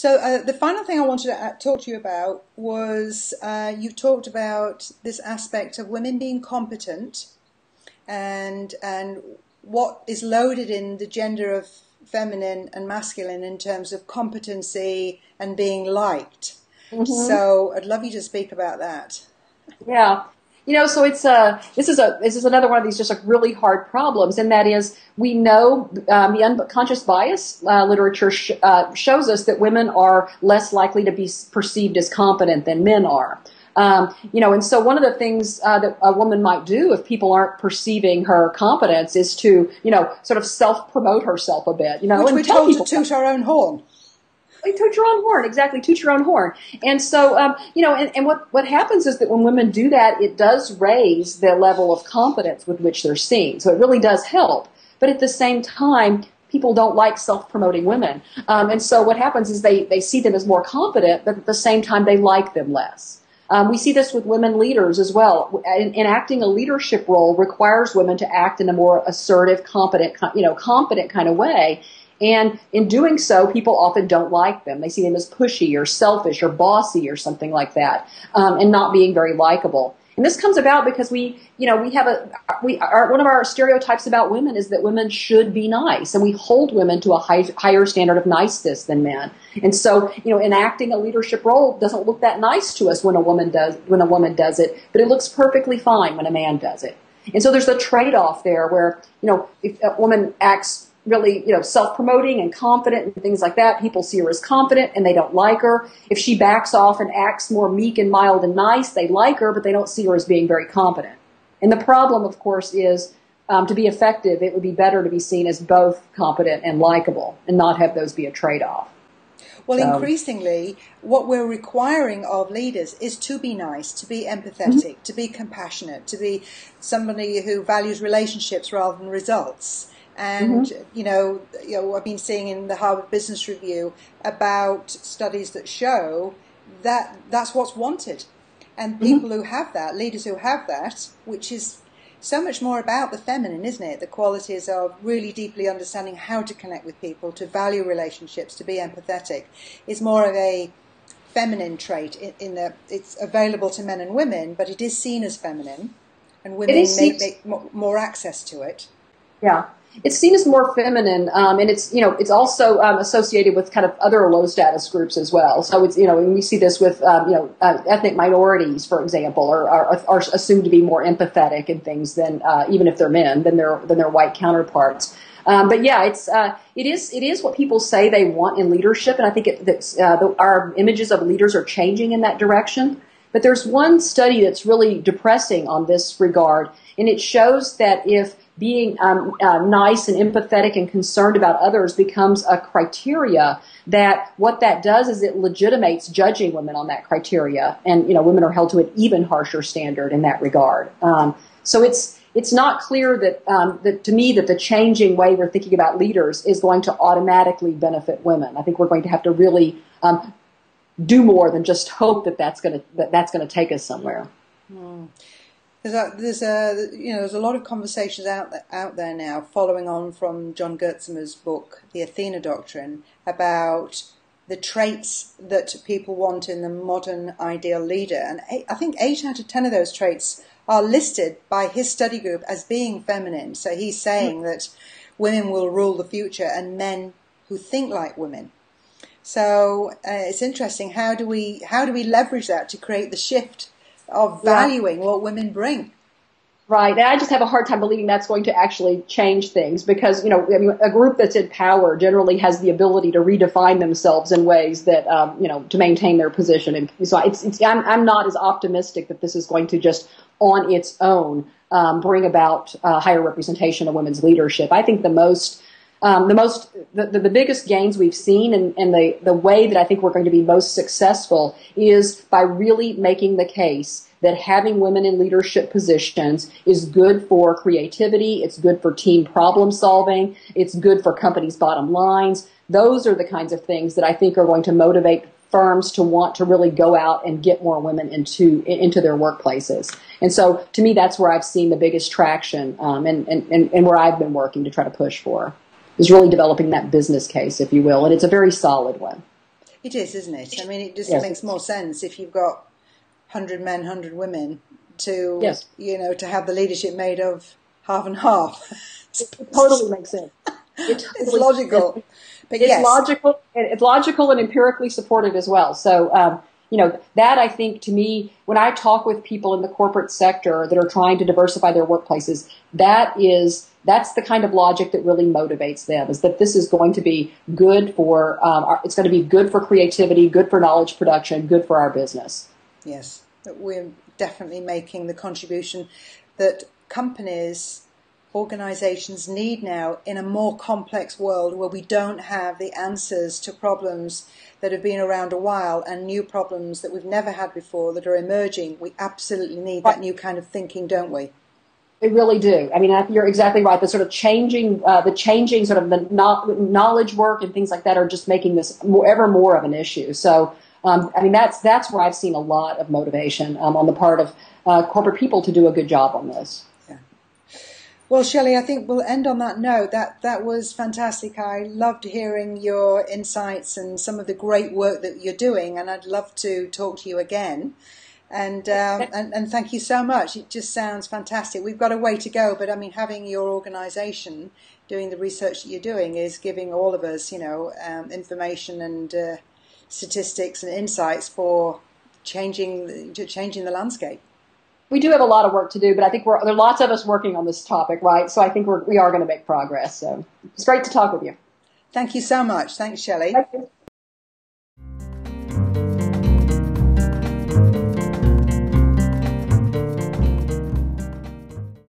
So the final thing I wanted to talk to you about was you talked about this aspect of women being competent and what is loaded in the gender of feminine and masculine in terms of competency and being liked. Hmm. So I'd love you to speak about that. Yeah. So this is another one of these just like really hard problems, and that is we know the unconscious bias literature shows us that women are less likely to be perceived as competent than men are. And so one of the things that a woman might do if people aren't perceiving her competence is to, sort of self-promote herself a bit, Which and we're tell told to people. toot our own horn. Toot your own horn, exactly. Toot your own horn. And so, and what happens is that when women do that, it does raise the level of competence with which they're seen. So it really does help. But at the same time, people don't like self-promoting women. And so what happens is they see them as more competent, but at the same time, they like them less. We see this with women leaders as well. Enacting a leadership role requires women to act in a more assertive, competent kind of way. And in doing so, people often don't like them. They see them as pushy or selfish or bossy or something like that, and not being very likable. And this comes about because one of our stereotypes about women is that women should be nice, and we hold women to a higher standard of niceness than men. And so, enacting a leadership role doesn't look that nice to us when a woman does it, but it looks perfectly fine when a man does it. And so there's a trade-off there where, if a woman acts really, self-promoting and confident and things like that, people see her as confident and they don't like her. If she backs off and acts more meek and mild and nice, they like her, but they don't see her as being very competent. And the problem, of course, is to be effective, it would be better to be seen as both competent and likable and not have those be a trade-off. Well, So, increasingly, what we're requiring of leaders is to be nice, to be mhm, empathetic, to be compassionate, to be somebody who values relationships rather than results. And, mhm. I've been seeing in the Harvard Business Review about studies that show that that's what's wanted. And Mhm. people who have that, leaders who have that, which is so much more about the feminine, isn't it? The qualities of really deeply understanding how to connect with people, to value relationships, to be empathetic, is more of a feminine trait in that it's available to men and women, but it is seen as feminine, and It women is seen. make more access to it. Yeah. It's seen as more feminine, and it's also associated with kind of other low status groups as well. So it's, and we see this with, ethnic minorities, for example, are assumed to be more empathetic and things than, even if they're men, than their white counterparts. But yeah, it is what people say they want in leadership, and I think our images of leaders are changing in that direction. But there's one study that's really depressing on this regard, and it shows that if being nice and empathetic and concerned about others becomes a criteria, that what that does is it legitimates judging women on that criteria, and women are held to an even harsher standard in that regard. So it's not clear that to me that the changing way we're thinking about leaders is going to automatically benefit women. I think we're going to have to really do more than just hope that that's going to take us somewhere. There's a lot of conversations out there now, following on from John Gertzimer's book, The Athena Doctrine, about the traits that people want in the modern ideal leader, and I think 8 out of 10 of those traits are listed by his study group as being feminine. So he's saying that women will rule the future, and men who think like women. So it's interesting. How do we leverage that to create the shift of Yeah. valuing what women bring? Right. And I just have a hard time believing that's going to actually change things because, a group that's in power generally has the ability to redefine themselves in ways that, to maintain their position. And so I'm not as optimistic that this is going to just on its own, bring about higher representation of women's leadership. I think the biggest gains we've seen and the way that I think we're going to be most successful is by really making the case that having women in leadership positions is good for creativity, it's good for team problem solving, it's good for companies' bottom lines. Those are the kinds of things that I think are going to motivate firms to want to really go out and get more women into their workplaces. And so to me, that's where I've seen the biggest traction, and where I've been working to try to push for, is really developing that business case, if you will, and it's a very solid one. It is, isn't it? I mean, it just Yes. makes more sense if you've got 100 men, 100 women to, Yes. to have the leadership made of half and half. It totally makes sense. It's logical. But it's yes. logical. It's logical and empirically supported as well. So, that I think to me, when I talk with people in the corporate sector that are trying to diversify their workplaces, that's the kind of logic that really motivates them, is that this is going to be good for, it's going to be good for creativity, good for knowledge production, good for our business. Yes, that we're definitely making the contribution that companies, organizations need now in a more complex world where we don't have the answers to problems that have been around a while and new problems that we've never had before that are emerging. We absolutely need that new kind of thinking, don't we? We really do. I mean, you're exactly right. The sort of changing sort of the knowledge work and things like that are just making this ever more of an issue. So, that's where I've seen a lot of motivation on the part of corporate people to do a good job on this. Yeah. Well, Shelley, I think we'll end on that note. That was fantastic. I loved hearing your insights and some of the great work that you're doing, and I'd love to talk to you again. And thank you so much. It just sounds fantastic. We've got a way to go, but I mean, having your organisation doing the research that you're doing is giving all of us, information and statistics and insights for changing the landscape. We do have a lot of work to do, but I think there are lots of us working on this topic, right? So I think we are going to make progress. So it's great to talk with you. Thank you so much. Thanks, Shelley. Thank you.